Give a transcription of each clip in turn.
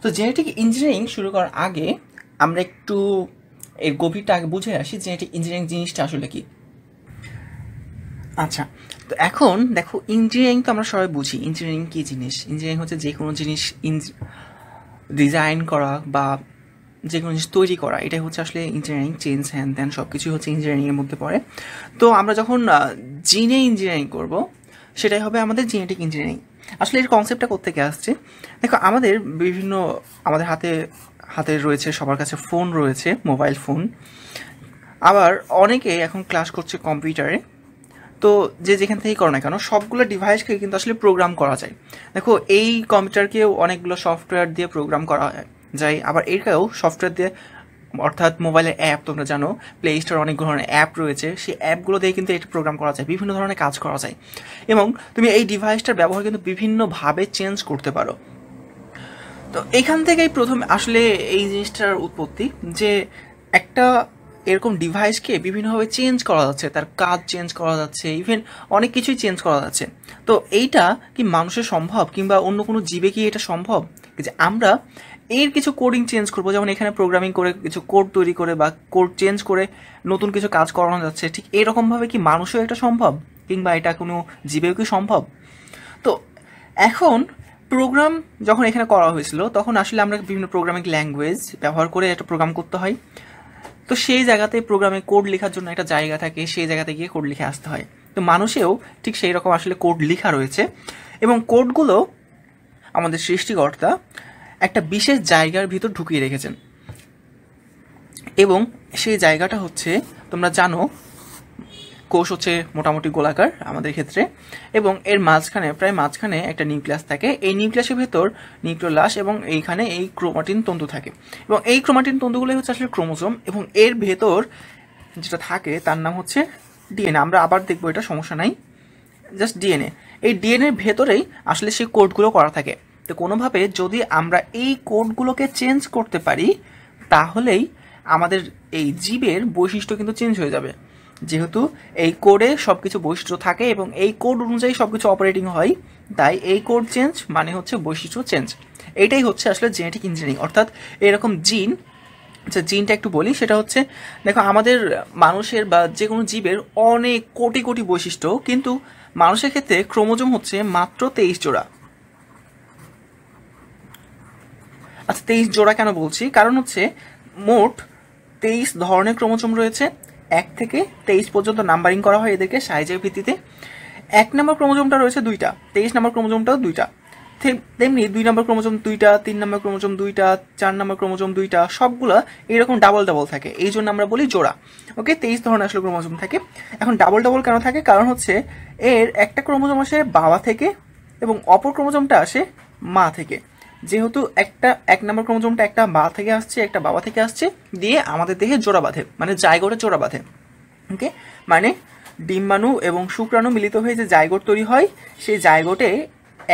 তো genetic engineering শুরু করার আগে আমরা একটু এর গভীরটা আগে বুঝে আসি জেনেটিক ইঞ্জিনিয়ারিং জিনিসটা আসলে কি। আচ্ছা, তো এখন দেখো ইঞ্জিনিয়ারিং তো আমরা সবাই বুঝি ইঞ্জিনিয়ারিং কী জিনিস। ইঞ্জিনিয়ারিং হচ্ছে যে কোনো জিনিস ডিজাইন করা বা যে কোনো জিনিস তৈরি করা, এটাই হচ্ছে আসলে ইঞ্জিনিয়ারিং। চেঞ্জ হ্যান ত্যান সব কিছুই হচ্ছে ইঞ্জিনিয়ারিংয়ের মধ্যে পড়ে। তো আমরা যখন জিনে ইঞ্জিনিয়ারিং করব সেটাই হবে আমাদের জেনেটিক ইঞ্জিনিয়ারিং। আসলে এর কনসেপ্টটা কোত্থেকে আসছে দেখো, আমাদের বিভিন্ন আমাদের হাতে রয়েছে, সবার কাছে ফোন রয়েছে, মোবাইল ফোন। আবার অনেকে এখন ক্লাস করছে কম্পিউটারে। তো যে যেখান থেকেই করো না কেন সবগুলো ডিভাইসকে কিন্তু আসলে প্রোগ্রাম করা যায়। দেখো এই কম্পিউটারকেও অনেকগুলো সফটওয়্যার দিয়ে প্রোগ্রাম করা যায়, আবার এটাও সফটওয়্যার দিয়ে, অর্থাৎ মোবাইলের অ্যাপ তোমরা জানো প্লে স্টোর অনেক ধরনের অ্যাপ রয়েছে, সেই অ্যাপগুলো দিয়ে কিন্তু এটা প্রোগ্রাম করা যায়, বিভিন্ন ধরনের কাজ করা যায়। এবং তুমি এই ডিভাইসটার ব্যবহার কিন্তু বিভিন্নভাবে চেঞ্জ করতে পারো। তো এইখান থেকেই প্রথম আসলে এই জিনিসটার উৎপত্তি, যে একটা এরকম ডিভাইসকে বিভিন্নভাবে চেঞ্জ করা যাচ্ছে, তার কাজ চেঞ্জ করা যাচ্ছে, ইভেন অনেক কিছুই চেঞ্জ করা যাচ্ছে। তো এইটা কি মানুষের সম্ভব, কিংবা অন্য কোনো জীবে কি এটা সম্ভব যে আমরা এর কিছু কোডিং চেঞ্জ করবো? যেমন এখানে প্রোগ্রামিং করে কিছু কোড তৈরি করে বা কোড চেঞ্জ করে নতুন কিছু কাজ করানো যাচ্ছে, ঠিক এরকমভাবে কি মানুষও এটা সম্ভব, কিংবা এটা কোনো জীবেও কি সম্ভব? তো এখন প্রোগ্রাম যখন এখানে করা হয়েছিল তখন আসলে আমরা বিভিন্ন প্রোগ্রামিং ল্যাঙ্গুয়েজ ব্যবহার করে একটা প্রোগ্রাম করতে হয়। তো সেই জায়গাতে প্রোগ্রামে কোড লেখার জন্য একটা জায়গা থাকে, সেই জায়গাতে গিয়ে কোড লিখে আসতে হয়। তো মানুষেও ঠিক সেই রকম আসলে কোড লেখা রয়েছে, এবং কোডগুলো আমাদের সৃষ্টিকর্তা একটা বিশেষ জায়গার ভিতর ঢুকিয়ে রেখেছেন। এবং সেই জায়গাটা হচ্ছে, তোমরা জানো কোষ হচ্ছে মোটামুটি গোলাকার আমাদের ক্ষেত্রে, এবং এর প্রায় মাঝখানে একটা নিউক্লিয়াস থাকে। এই নিউক্লিয়াসের ভেতর নিউক্লিওলাস, এবং এইখানে এই ক্রোমাটিন তন্তু থাকে, এবং এই ক্রোমাটিন তন্তুগুলোই হচ্ছে আসলে ক্রোমোজোম। এবং এর ভেতর যেটা থাকে তার নাম হচ্ছে ডিএনএ। আমরা আবার দেখবো, এটা সমস্যা নাই, জাস্ট ডিএনএ। এই ডিএনএর ভেতরেই আসলে সেই কোডগুলো করা থাকে। তো কোনোভাবে যদি আমরা এই কোডগুলোকে চেঞ্জ করতে পারি, তাহলেই আমাদের এই জীবের বৈশিষ্ট্য কিন্তু চেঞ্জ হয়ে যাবে। যেহেতু এই কোডে সব কিছু বৈশিষ্ট্য থাকে এবং এই কোড অনুযায়ী সব কিছু অপারেটিং হয়, তাই এই কোড চেঞ্জ মানে হচ্ছে বৈশিষ্ট্য চেঞ্জ। এইটাই হচ্ছে আসলে জেনেটিক ইঞ্জিনিয়ারিং। অর্থাৎ এরকম জিন, আচ্ছা জিনটা একটু বলি, সেটা হচ্ছে দেখো আমাদের মানুষের বা যে কোনো জীবের অনেক কোটি কোটি বৈশিষ্ট্য, কিন্তু মানুষের ক্ষেত্রে ক্রোমোজোম হচ্ছে মাত্র 23 জোড়া। আচ্ছা 23 জোড়া কেন বলছি, কারণ হচ্ছে মোট 23 ধরনের ক্রোমোজোম রয়েছে। 1 থেকে 23 পর্যন্ত নাম্বারিং করা হয় এদেরকে সাইজের ভিত্তিতে। 1 নম্বর ক্রোমোজোমটা রয়েছে 2টা, 23 নম্বর ক্রোমোজোমটাও 2টা, তেমনি 2 নম্বর ক্রোমোজোম 2টা, 3 নম্বর ক্রোমোজোম 2টা, 4 নম্বর ক্রোমোজোম 2টা, সবগুলো এরকম ডাবল ডাবল থাকে, এই জন্য আমরা বলি জোড়া। ওকে, 23 ধরনের আসলে ক্রোমোজোম থাকে। এখন ডাবল ডাবল কেন থাকে, কারণ হচ্ছে এর একটা ক্রোমোজোম আসে বাবা থেকে এবং অপর ক্রোমোজোমটা আসে মা থেকে। যেহেতু 1 নম্বর ক্রোমোজোমটা একটা মা থেকে আসছে, একটা বাবা থেকে আসছে, দিয়ে আমাদের দেহে জোড়া বাঁধে, মানে জাইগোটে জোড়া বাঁধে। ওকে, মানে ডিম্বাণু এবং শুক্রাণু মিলিত হয়ে যে জাইগোট তৈরি হয়, সেই জাইগোটে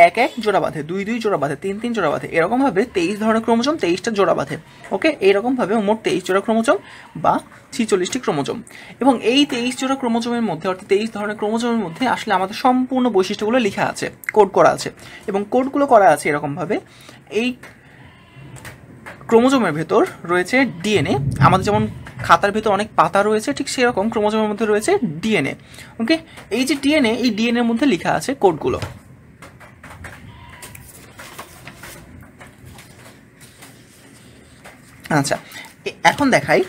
1 জোড়া বাঁধে, 2 জোড়া বাঁধে, 3 জোড়া বাঁধে। এরকমভাবে 23 ধরনের ক্রোমোজোম 23টা জোড়া বাঁধে। ওকে, এইরকমভাবে মোট 23 জোড়া ক্রোমোজোম বা 46টি ক্রোমোজোম। এবং এই 23 জোড়া ক্রোমোজোমের মধ্যে, অর্থাৎ 23 ধরনের ক্রোমোজোমের মধ্যে আসলে আমাদের সম্পূর্ণ বৈশিষ্ট্যগুলো লেখা আছে, কোড করা আছে। এবং কোডগুলো করা আছে এরকমভাবে, এই ক্রোমোজোমের ভেতর রয়েছে ডিএনএ। আমাদের যেমন খাতার ভেতর অনেক পাতা রয়েছে, ঠিক সেরকম ক্রোমোজোমের মধ্যে রয়েছে ডিএনএ। ওকে, এই যে ডিএনএ, এই ডিএনএর মধ্যে লেখা আছে কোডগুলো। আচ্ছা, এখন দেখাই।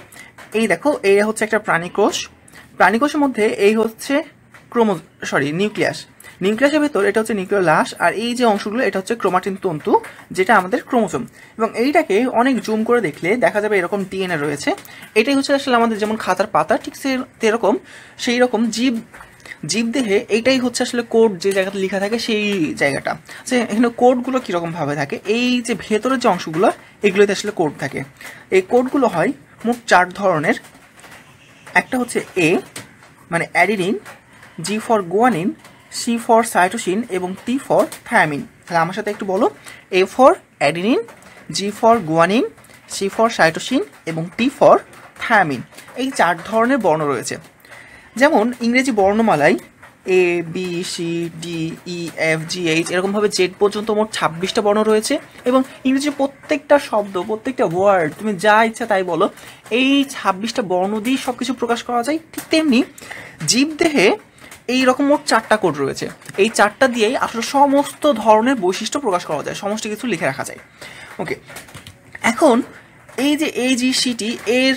এই দেখো, এই হচ্ছে একটা প্রাণীকোষ। প্রাণীকোষের মধ্যে এই হচ্ছে নিউক্লিয়াস। নিউক্লিয়াসের ভেতর এটা হচ্ছে নিউক্লিওলাস, আর এই যে অংশগুলো এটা হচ্ছে ক্রোমাটিন তন্তু, যেটা আমাদের ক্রোমোজোম। এবং এইটাকে অনেক জুম করে দেখলে দেখা যাবে এরকম ডিএনএ রয়েছে। এটাই হচ্ছে আসলে আমাদের যেমন খাতার পাতা, ঠিক সেরকম সেই রকম জীবদেহে এইটাই হচ্ছে আসলে কোড, যে জায়গাতে লেখা থাকে সেই জায়গাটা। সে এখানে কোডগুলো কীরকমভাবে থাকে, এই যে ভেতরের যে অংশগুলো, এগুলোতে আসলে কোড থাকে। এই কোডগুলো হয় মোট 4 ধরনের। একটা হচ্ছে এ মানে adenine, G for guanine, C for cytosine এবং টি ফর থায়ামিন। তাহলে আমার সাথে একটু বলো, A for adenine, G for guanine, C for cytosine এবং টি ফর থায়ামিন। এই 4 ধরনের বর্ণ রয়েছে। যেমন ইংরেজি বর্ণমালায় A B C D E F G H এরকমভাবে জেড পর্যন্ত মোট 26টা বর্ণ রয়েছে। এবং ইংরেজির প্রত্যেকটা শব্দ, প্রত্যেকটা ওয়ার্ড তুমি যা ইচ্ছা তাই বলো, এই 26টা বর্ণ দিয়েই সব কিছু প্রকাশ করা যায়। ঠিক তেমনি জীবদেহে এই রকম মোট 4টা কোড রয়েছে। এই 4টা দিয়েই আসলে সমস্ত ধরনের বৈশিষ্ট্য প্রকাশ করা যায়, সমস্ত কিছু লিখে রাখা যায়। ওকে, এখন এই যে AGCT এর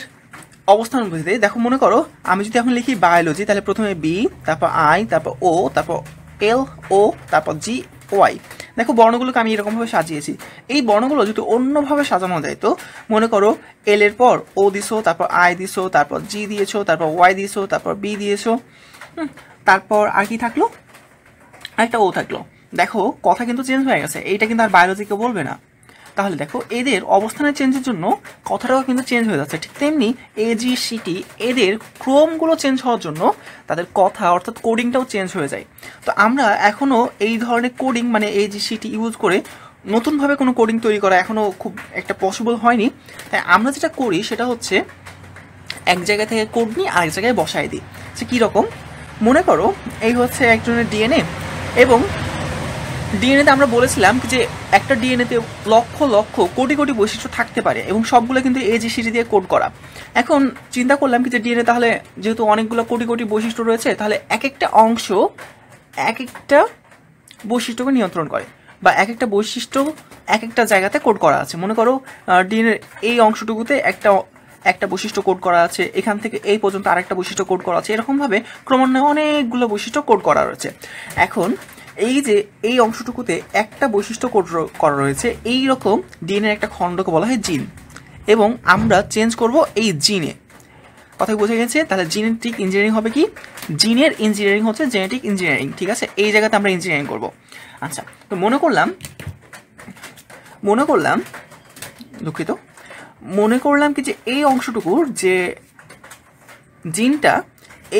অবস্থান বুঝতে দেখো, মনে করো আমি যদি এখন লিখি বায়োলজি, তাহলে প্রথমে বি, তারপর আই, তারপর ও, তারপর এল ও, তারপর জি ওয়াই। দেখো বর্ণগুলোকে আমি এরকমভাবে সাজিয়েছি। এই বর্ণগুলো যদি অন্যভাবে সাজানো যায়, তো মনে করো এল এর পর ও দিছো, তারপর আই দিছো, তারপর জি দিয়েছো, তারপর ওয়াই দিয়েছো, তারপর বি দিয়েছো, তারপর আর কি থাকলো, আরেকটা ও থাকলো। দেখো কথা কিন্তু চেঞ্জ হয়ে গেছে, এইটা কিন্তু আর বায়োলজিকে বলবে না। তাহলে দেখো এদের অবস্থানের চেঞ্জের জন্য কথাটাও কিন্তু চেঞ্জ হয়ে যাচ্ছে। ঠিক তেমনি AGCT এদের ক্রমগুলো চেঞ্জ হওয়ার জন্য তাদের কথা অর্থাৎ কোডিংটাও চেঞ্জ হয়ে যায়। তো আমরা এখনও এই ধরনের কোডিং মানে AGCT ইউজ করে নতুনভাবে কোনো কোডিং তৈরি করা এখনও খুব একটা পসিবল হয়নি। তাই আমরা যেটা করি সেটা হচ্ছে এক জায়গা থেকে কোড নিয়ে আরেক জায়গায় বসায় দিই। সে কীরকম, মনে করো এই হচ্ছে একজনের ডিএনএ, এবং ডিএনএতে আমরা বলেছিলাম যে একটা ডিএনএতে লক্ষ লক্ষ কোটি কোটি বৈশিষ্ট্য থাকতে পারে এবং সবগুলো কিন্তু AGCT দিয়ে কোড করা। এখন চিন্তা করলাম কি যে ডিএনএ তাহলে যেহেতু অনেকগুলো কোটি কোটি বৈশিষ্ট্য রয়েছে, তাহলে এক একটা অংশ এক একটা বৈশিষ্ট্যকে নিয়ন্ত্রণ করে, বা এক একটা বৈশিষ্ট্য এক একটা জায়গাতে কোড করা আছে। মনে করো ডিএনএর এই অংশটুকুতে একটা বৈশিষ্ট্য কোড করা আছে, এখান থেকে এই পর্যন্ত আরেকটা বৈশিষ্ট্য কোড করা আছে, এরকমভাবে ক্রমান্বয়ে অনেকগুলো বৈশিষ্ট্য কোড করা রয়েছে। এখন এই যে এই অংশটুকুতে একটা বৈশিষ্ট্য কোড করা রয়েছে, এই রকম ডিএনএর একটা খণ্ডকে বলা হয় জিন, এবং আমরা চেঞ্জ করব এই জিনে। কথা বোঝা গেছে? তাহলে জেনেটিক ইঞ্জিনিয়ারিং হবে কি, জিনের ইঞ্জিনিয়ারিং হচ্ছে জেনেটিক ইঞ্জিনিয়ারিং। ঠিক আছে, এই জায়গাতে আমরা ইঞ্জিনিয়ারিং করব। আচ্ছা, তো মনে করলাম কি যে এই অংশটুকুর যে জিনটা,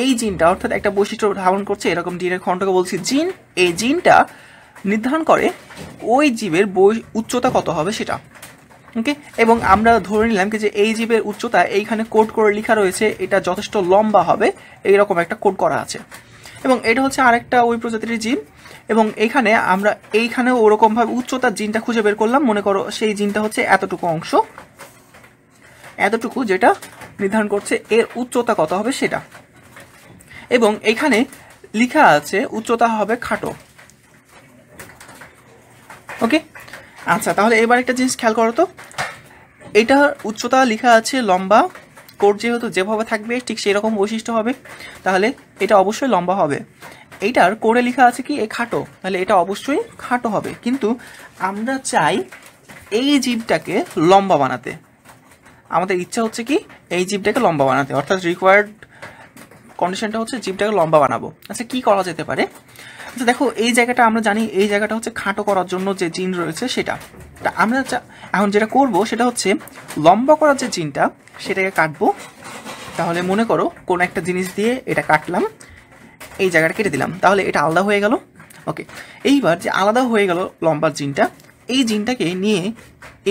এই জিনটা অর্থাৎ একটা বৈশিষ্ট্য ধারণ করছে, এরকম ডিএনএর খণ্ডকে বলছি জিন। এই জিনটা নির্ধারণ করে ওই জীবের উচ্চতা কত হবে সেটা। ওকে, এবং আমরা ধরে নিলাম কি যে এই জীবের উচ্চতা এইখানে কোড করে লেখা রয়েছে, এটা যথেষ্ট লম্বা হবে, এইরকম একটা কোড করা আছে। এবং এটা হচ্ছে আরেকটা ওই প্রজাতির জীব, এবং এইখানেও ওরকমভাবে উচ্চতার জিনটা খুঁজে বের করলাম। মনে করো সেই জিনটা হচ্ছে এতটুকু যেটা নির্ধারণ করছে এর উচ্চতা কত হবে সেটা, এবং এখানে লেখা আছে উচ্চতা হবে খাটো। ওকে, আচ্ছা, তাহলে এবার একটা জিনিস খেয়াল করো তো, এটার উচ্চতা লেখা আছে লম্বা, কোড যেহেতু যেভাবে থাকবে ঠিক সেই রকম বৈশিষ্ট্য হবে, তাহলে এটা অবশ্যই লম্বা হবে। এইটার কোডে লেখা আছে কি এ খাটো, তাহলে এটা অবশ্যই খাটো হবে। কিন্তু আমরা চাই এই জীবটাকে লম্বা বানাতে, আমাদের ইচ্ছা হচ্ছে কি এই জীবটাকে লম্বা বানাতে, অর্থাৎ রিকোয়ার্ড কন্ডিশনটা হচ্ছে জীবটাকে লম্বা বানাবো। আচ্ছা, কি করা যেতে পারে? আচ্ছা দেখো, এই জায়গাটা আমরা জানি, এই জায়গাটা হচ্ছে খাটো করার জন্য যে জিন রয়েছে সেটা। তা আমরা এখন যেটা করব সেটা হচ্ছে লম্বা করার যে জিনটা সেটাকে কাটবো। তাহলে মনে করো কোনো একটা জিনিস দিয়ে এটা কাটলাম, এই জায়গাটা কেটে দিলাম, তাহলে এটা আলাদা হয়ে গেল। ওকে, এইবার যে আলাদা হয়ে গেল লম্বার জিনটা, এই জিনটাকে নিয়ে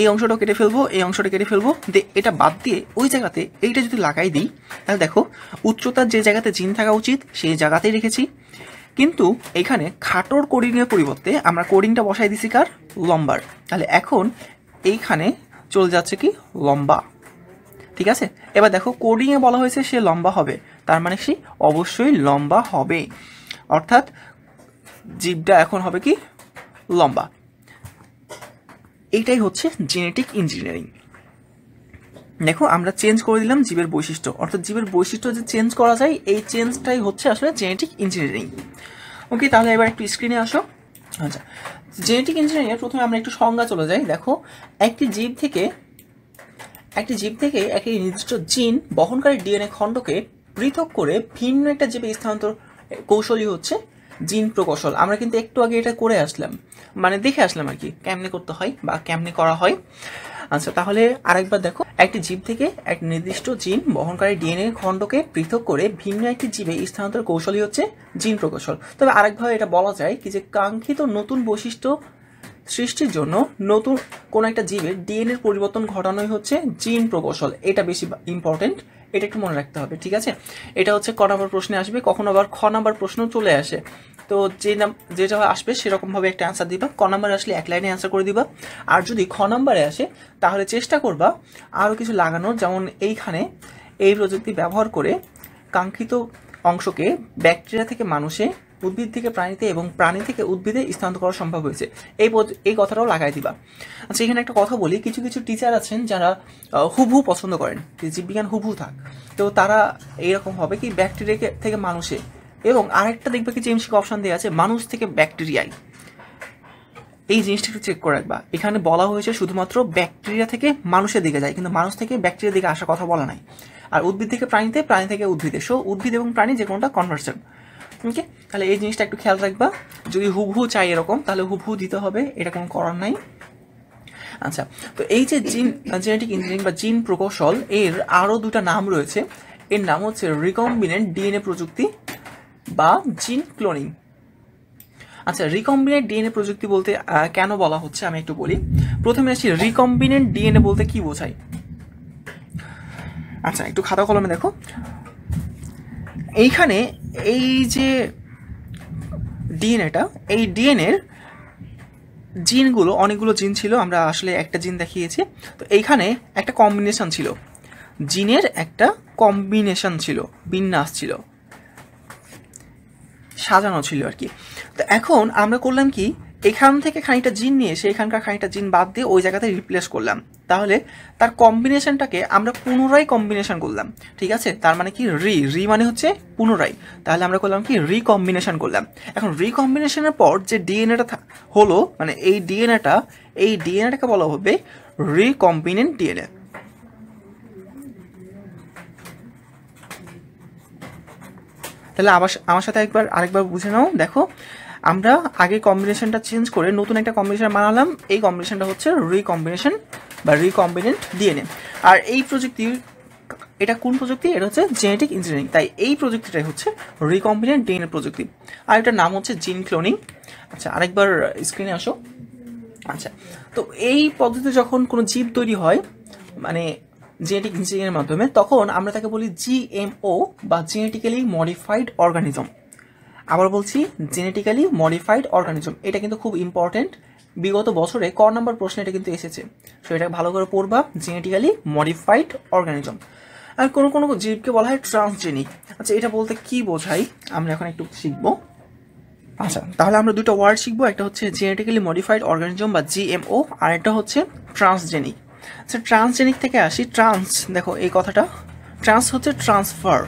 এই অংশটা কেটে ফেলবো, এই অংশটা কেটে ফেলবো, এটা বাদ দিয়ে ওই জায়গাতে এইটা যদি লাগাই দিই, তাহলে দেখো উচ্চতার যে জায়গাতে জিন থাকা উচিত সেই জায়গাতেই রেখেছি। কিন্তু এখানে খাটোর কোডিংয়ের পরিবর্তে আমরা কোডিংটা বসাই দিছি কার, লম্বার। তাহলে এখন এইখানে চলে যাচ্ছে কি লম্বা। ঠিক আছে, এবার দেখো কোডিংয়ে বলা হয়েছে সে লম্বা হবে, তার মানে সে অবশ্যই লম্বা হবে, অর্থাৎ জীবটা এখন হবে কি লম্বা। এইটাই হচ্ছে জেনেটিক ইঞ্জিনিয়ারিং। দেখো আমরা চেঞ্জ করে দিলাম জীবের বৈশিষ্ট্য, অর্থাৎ জীবের বৈশিষ্ট্য যে চেঞ্জ করা যায়, এই চেঞ্জটাই হচ্ছে আসলে জেনেটিক ইঞ্জিনিয়ারিং। ওকে, তাহলে এবার একটু স্ক্রিনে আসো। আচ্ছা, জেনেটিক ইঞ্জিনিয়ারিংয়ে প্রথমে আমরা একটু সংজ্ঞা চলে যাই। দেখো, একটি জীব থেকে একটি নির্দিষ্ট জিন বহনকারী ডিএনএ খণ্ডকে পৃথক করে ভিন্ন একটা জীবে স্থানান্তর কৌশলই হচ্ছে জিন প্রকৌশল। আমরা কিন্তু একটু আগে এটা করে আসলাম, মানে দেখে আসলাম আর কি কেমনে করতে হয় বা কেমনে করা হয়। আচ্ছা, তাহলে আরেকবার দেখো, একটি জীব থেকে এক নির্দিষ্ট জিন বহনকারী ডিএনএ খণ্ডকে পৃথক করে ভিন্ন একটি জীবে স্থানান্তর কৌশলই হচ্ছে জিন প্রকৌশল। তবে আরেকভাবে এটা বলা যায় কি যে কাঙ্ক্ষিত নতুন বৈশিষ্ট্য সৃষ্টির জন্য নতুন কোন একটা জীবের ডিএনএর পরিবর্তন ঘটানোই হচ্ছে জিন প্রকৌশল। এটা বেশি ইম্পর্টেন্ট, এটা একটু মনে রাখতে হবে, ঠিক আছে? এটা হচ্ছে ক নাম্বার প্রশ্নে আসবে, কখনো আবার খ নাম্বার প্রশ্ন চলে আসে। তো যেটা আসবে সেরকমভাবে একটা অ্যান্সার দিবা। ক নাম্বারে আসলে এক লাইনে অ্যান্সার করে দিবা। আর যদি খ নাম্বারে আসে তাহলে চেষ্টা করবা আরও কিছু লাগানোর, যেমন এইখানে এই প্রযুক্তি ব্যবহার করে কাঙ্ক্ষিত অংশকে ব্যাকটেরিয়া থেকে মানুষে, উদ্ভিদ থেকে প্রাণীতে এবং প্রাণী থেকে উদ্ভিদে স্থানান্তর করা সম্ভব হয়েছে, এই কথাটাও লাগাই দিবা। আচ্ছা, এখানে একটা কথা বলি, কিছু কিছু টিচার আছেন যারা হুবহু পছন্দ করেন, জীববিজ্ঞান হুবহু থাক, তো তারা এইরকম হবে কি ব্যাকটেরিয়া থেকে মানুষে, এবং আরেকটা দেখবে কি এমসিকিউ অপশন দেওয়া আছে মানুষ থেকে ব্যাকটেরিয়ায়। এই জিনিসটা একটু চেক করে রাখবা। এখানে বলা হয়েছে শুধুমাত্র ব্যাকটেরিয়া থেকে মানুষের দিকে যায়, কিন্তু মানুষ থেকে ব্যাকটেরিয়ার দিকে আসার কথা বলা নাই। আর উদ্ভিদ থেকে প্রাণীতে, প্রাণী থেকে উদ্ভিদে, সো উদ্ভিদ এবং প্রাণী যে কোনোটা কনভার্সন। ওকে, তাহলে এই জিনিসটা একটু খেয়াল রাখবা। যদি হুবহু চাই এরকম, তাহলে হুবহু দিতে হবে, এটা কোনো করার নাই। আচ্ছা, তো এই যে জেনেটিক ইঞ্জিনিয়ারিং বা জিন প্রকৌশল, এর আরও দুটা নাম রয়েছে। এর নাম হচ্ছে রিকম্বিনেন্ট ডিএনএ প্রযুক্তি বা জিন ক্লোনিং। আচ্ছা, রিকম্বিনেন্ট ডিএনএ প্রযুক্তি বলতে কেন বলা হচ্ছে আমি একটু বলি। প্রথমে আসি রিকম্বিনেন্ট ডিএনএ বলতে কি বোঝায়। আচ্ছা, একটু খাতা কলমে দেখো। এইখানে এই যে ডিএনএটা, এই ডিএনএর জিনগুলো, অনেকগুলো জিন ছিল, আমরা আসলে একটা জিন দেখিয়েছি। তো এইখানে একটা কম্বিনেশন ছিল, জিনের একটা কম্বিনেশন ছিল, বিন্যাস ছিল, সাজানো ছিল আর কি। তো এখন আমরা করলাম কি, এখান থেকে খানিকটা জিন নিয়ে এসে এখানকার খানিকটা জিন বাদ দিয়ে ওই জায়গাতে রিপ্লেস করলাম। তাহলে তার কম্বিনেশনটাকে আমরা পুনরায় কম্বিনেশন করলাম, ঠিক আছে? তার মানে কি রি মানে হচ্ছে পুনরায়, তাহলে আমরা করলাম কি রিকম্বিনেশন করলাম। এখন রিকম্বিনেশনের পর যে ডিএনএটা হলো, মানে এই ডিএনএটাকে বলা হবে রিকম্বিনেন্ট ডিএনএ। তাহলে আমার সাথে আরেকবার বুঝে নাও। দেখো, আমরা আগে কম্বিনেশনটা চেঞ্জ করে নতুন একটা কম্বিনেশন বানালাম, এই কম্বিনেশনটা হচ্ছে রিকম্বিনেশন বা রিকম্বিনেন্ট ডিএনএ। আর এই প্রযুক্তির, এটা কোন প্রযুক্তি? এটা হচ্ছে জেনেটিক ইঞ্জিনিয়ারিং, তাই এই প্রযুক্তিটাই হচ্ছে রিকম্বিনেন্ট ডিএনএ প্রযুক্তি। আর এটার নাম হচ্ছে জিন ক্লোনিং। আচ্ছা, আরেকবার স্ক্রিনে আসো। আচ্ছা, তো এই পদ্ধতিতে যখন কোনো জীব তৈরি হয়, মানে জেনেটিক ইঞ্জিনিয়ারিংয়ের মাধ্যমে, তখন আমরা তাকে বলি জিএমও বা জেনেটিক্যালি মডিফাইড অর্গানিজম। আবার বলছি, জেনেটিক্যালি মডিফাইড অর্গানিজম, এটা কিন্তু খুব ইম্পর্টেন্ট। বিগত বছরে ক নাম্বার প্রশ্ন এটা কিন্তু এসেছে, সো এটা ভালো করে পড়বা, জেনেটিক্যালি মডিফাইড অর্গানিজম। আর কোনো কোনো জীবকে বলা হয় ট্রান্সজেনিক। আচ্ছা, এটা বলতে কি বোঝায় আমরা এখন একটু শিখবো। আচ্ছা, তাহলে আমরা দুটো ওয়ার্ড শিখবো, একটা হচ্ছে জেনেটিক্যালি মডিফাইড অর্গানিজম বা জিএমও, আর একটা হচ্ছে ট্রান্সজেনিক। আচ্ছা, ট্রান্সজেনিক থেকে আসি। ট্রান্স, দেখো এই কথাটা, ট্রান্স হচ্ছে ট্রান্সফার,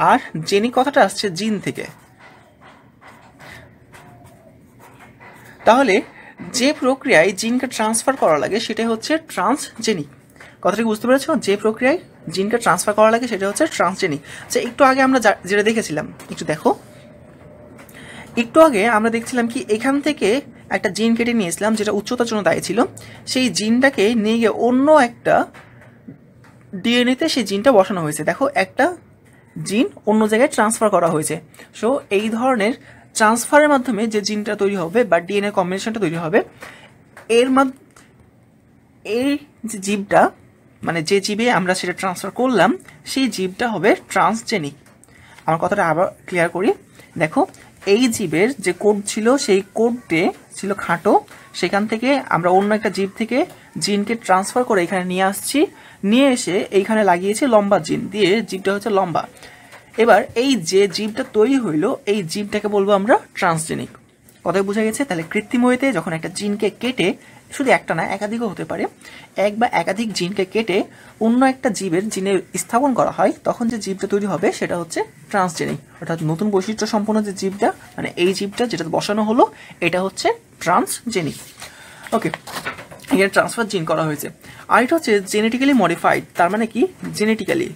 আর জেনিক কথাটা আসছে জিন থেকে। তাহলে যে প্রক্রিয়ায় জিনকে ট্রান্সফার করা লাগে সেটাই হচ্ছে ট্রান্সজেনিক। কথাটা বুঝতে পেরেছো? যে প্রক্রিয়ায় জিনকে ট্রান্সফার করা লাগে সেটা হচ্ছে ট্রান্সজেনিক। আচ্ছা, একটু আগে আমরা যেটা দেখেছিলাম, একটু দেখো। একটু আগে আমরা দেখছিলাম কি, এখান থেকে একটা জিন কেটে নিয়েছিলাম যেটা উচ্চতার জন্য দায়ী ছিল, সেই জিনটাকে নিয়ে গিয়ে অন্য একটা ডিএনএতে সেই জিনটা বসানো হয়েছে। দেখো, একটা জিন অন্য জায়গায় ট্রান্সফার করা হয়েছে। সো এই ধরনের ট্রান্সফারের মাধ্যমে যে জিনটা তৈরি হবে বা ডিএনএ কম্বিনেশনটা তৈরি হবে, এই যে জীবটা, মানে যে জীবে আমরা সেটা ট্রান্সফার করলাম, সেই জীবটা হবে ট্রান্সজেনিক। আমার কথাটা আবার ক্লিয়ার করি। দেখো, এই জীবের যে কোড ছিল, সেই কোডে ছিল খাটো, সেখান থেকে আমরা অন্য একটা জীব থেকে জিনকে ট্রান্সফার করে এখানে নিয়ে আসছি, নিয়ে এসে এইখানে লাগিয়েছি লম্বা জিন দিয়ে, জীবটা হচ্ছে লম্বা। এবার এই যে জীবটা তৈরি হইলো, এই জীবটাকে বলবো আমরা ট্রান্সজেনিক। কথায় বোঝা গেছে? তাহলে কৃত্রিম ওয়েতে যখন একটা জিনকে কেটে, শুধু একটা না একাধিকও হতে পারে, এক বা একাধিক জিনকে কেটে অন্য একটা জীবের জিনে স্থাপন করা হয়, তখন যে জীবটা তৈরি হবে সেটা হচ্ছে ট্রান্সজেনিক। অর্থাৎ নতুন বৈশিষ্ট্য সম্পন্ন যে জীবটা, মানে এই জীবটা যেটা বসানো হলো, এটা হচ্ছে ট্রান্সজেনিক। ওকে, এখানে ট্রান্সফার জিন করা হয়েছে। আর এটা হচ্ছে জেনেটিক্যালি মডিফাইড। তার মানে কি, জেনেটিক্যালি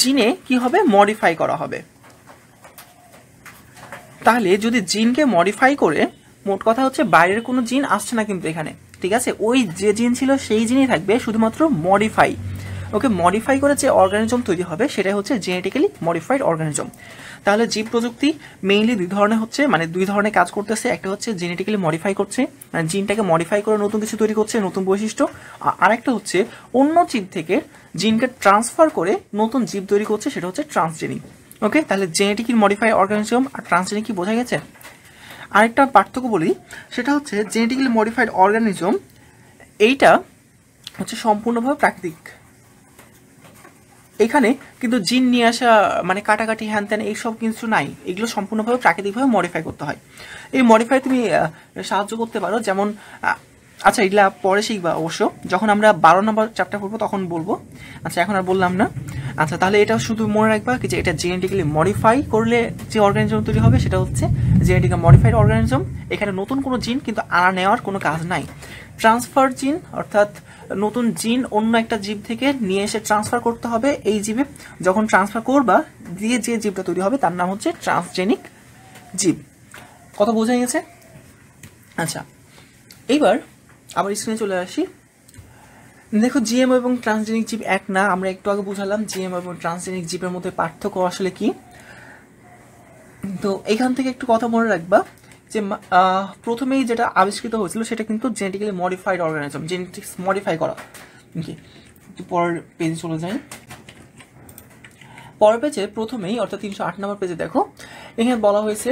জিনে কি হবে, মডিফাই করা হবে। তাহলে যদি জিনকে মডিফাই করে, মোট কথা হচ্ছে বাইরের কোনো জিন আসছে না কিন্তু এখানে, ঠিক আছে? ওই যে জিন ছিল সেই জিনই থাকবে, শুধুমাত্র মডিফাই। ওকে, মডিফাই করে যে অর্গানিজম তৈরি হবে সেটাই হচ্ছে জেনেটিক্যালি মডিফাইড অর্গানিজম। তাহলে জীব প্রযুক্তি মেইনলি দুই ধরনের হচ্ছে, মানে দুই ধরনের কাজ করতেছে। একটা হচ্ছে জেনেটিক্যালি মডিফাই করছে, মানে জিনটাকে মডিফাই করে নতুন কিছু তৈরি করছে, নতুন বৈশিষ্ট্য। আর একটা হচ্ছে অন্য জীব থেকে জিনকে ট্রান্সফার করে নতুন জীব তৈরি করছে, সেটা হচ্ছে ট্রান্সজেনিক। ওকে, তাহলে জেনেটিক্যালি মডিফাইড অর্গানিজম আর ট্রান্সজেনিক কি বোঝা গেছে? আরেকটা পার্থক্য বলি, সেটা হচ্ছে জেনেটিক্যালি মডিফাইড অর্গানিজম এইটা হচ্ছে সম্পূর্ণভাবে প্রাকৃতিক। এখানে কিন্তু জিন নিয়ে আসা, মানে কাটাকাটি হ্যান ত্যান এইসব কিছু নাই, এগুলো সম্পূর্ণভাবে প্রাকৃতিকভাবে মডিফাই করতে হয়। এই মডিফাই তুমি সাহায্য করতে পারো, যেমন আচ্ছা এগুলা পরে শিখবা অবশ্য, যখন আমরা 12 নম্বর চ্যাপ্টার পড়বো তখন বলবো। আচ্ছা এখন আর বললাম না। আচ্ছা তাহলে এটা শুধু মনে রাখবা কি যে এটা জেনেটিক্যালি মডিফাই করলে যে অর্গানিজম তৈরি হবে সেটা হচ্ছে জেনেটিক্যালি মডিফাইড অর্গানিজম। এখানে নতুন কোনো জিন কিন্তু আনা নেওয়ার কোনো কাজ নাই। ট্রান্সফার জিন অর্থাৎ নতুন জিন অন্য একটা জীব থেকে নিয়ে এসে ট্রান্সফার করতে হবে এই জীবে। যখন ট্রান্সফার করবা দিয়ে যে জীবটা তৈরি হবে তার নাম হচ্ছে ট্রান্সজেনিক জীব। কথা বোঝা গেছে? আচ্ছা এইবার আবার স্ক্রিনে চলে আসি। দেখো জিএমও এবং ট্রান্সজেনিক জীব এক না, আমরা একটু আগে বুঝালাম জিএমও এবং ট্রান্সজেনিক জীবের মধ্যে পার্থক্য আসলে কি। তো এখান থেকে একটু কথা মনে রাখবা যে প্রথমেই যেটা আবিষ্কৃত হয়েছিল সেটা কিন্তু genetically modified organism, genetics modify করা। ওকে, পরের পেজে চলে যাই। পরের পেজে প্রথমেই অর্থাৎ 308 নম্বর পেজে দেখো এখানে বলা হয়েছে